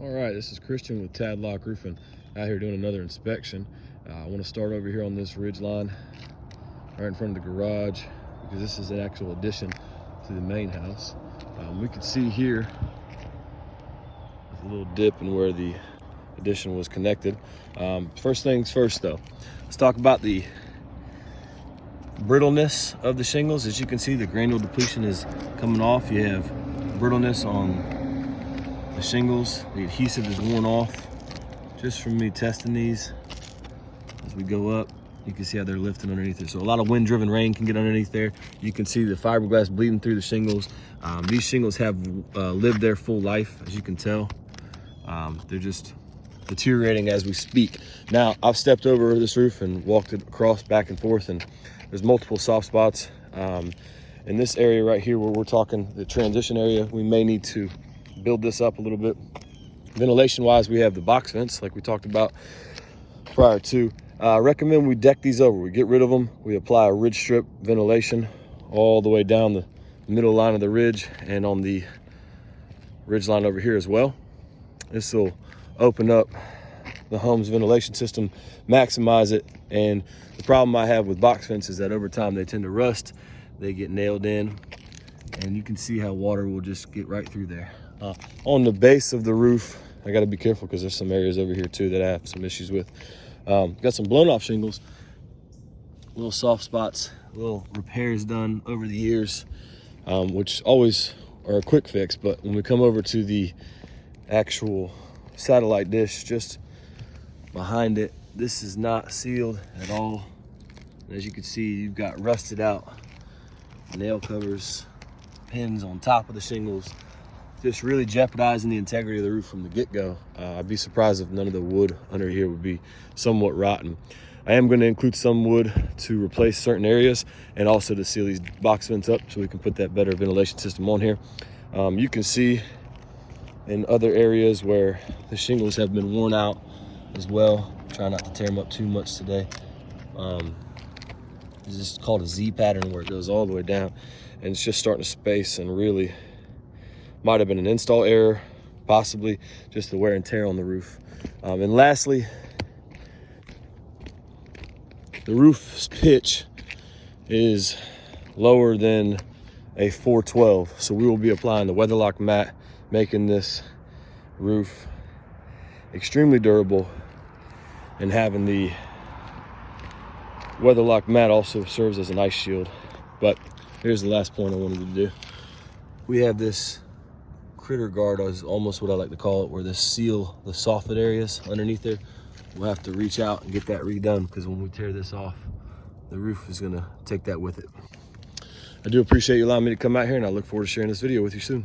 All right, this is Christian with Tadlock Roofing, out here doing another inspection. I want to start over here on this ridge line right in front of the garage, because this is an actual addition to the main house. We can see here a little dip in where the addition was connected. First things first though, let's talk about the brittleness of the shingles. As you can see, the granule depletion is coming off. You have brittleness on the shingles. The adhesive is worn off just from me testing these. As we go up, you can see how they're lifting underneath it. So a lot of wind-driven rain can get underneath there. You can see the fiberglass bleeding through the shingles. These shingles have lived their full life, as you can tell. They're just deteriorating as we speak. Now, I've stepped over this roof and walked it across back and forth, and there's multiple soft spots. In this area right here where we're talking, the transition area, we may need to build this up a little bit. Ventilation wise, we have the box vents like we talked about prior to. I recommend we deck these over. We get rid of them. We apply a ridge strip ventilation all the way down the middle line of the ridge and on the ridge line over here as well. This will open up the home's ventilation system, maximize it. And the problem I have with box vents is that over time they tend to rust, they get nailed in, and you can see how water will just get right through there. On the base of the roof, I got to be careful because there's some areas over here too that I have some issues with. Got some blown off shingles, little soft spots, little repairs done over the years, which always are a quick fix. But when we come over to the actual satellite dish just behind it, this is not sealed at all. And as you can see, you've got rusted out nail covers, pins on top of the shingles, just really jeopardizing the integrity of the roof from the get-go. I'd be surprised if none of the wood under here would be somewhat rotten. I am going to include some wood to replace certain areas and also to seal these box vents up so we can put that better ventilation system on here. You can see in other areas where the shingles have been worn out as well. Try not to tear them up too much today. This is called a Z pattern where it goes all the way down and it's just starting to space, and really might have been an install error, possibly just the wear and tear on the roof. And lastly, the roof's pitch is lower than a 412. So we will be applying the Weatherlock mat, making this roof extremely durable, and having the Weatherlock mat also serves as an ice shield. But here's the last point I wanted to do. We have this critter guard, is almost what I like to call it, where this seal the soffit areas underneath there. We'll have to reach out and get that redone, because when we tear this off, the roof is gonna take that with it. I do appreciate you allowing me to come out here, and I look forward to sharing this video with you soon.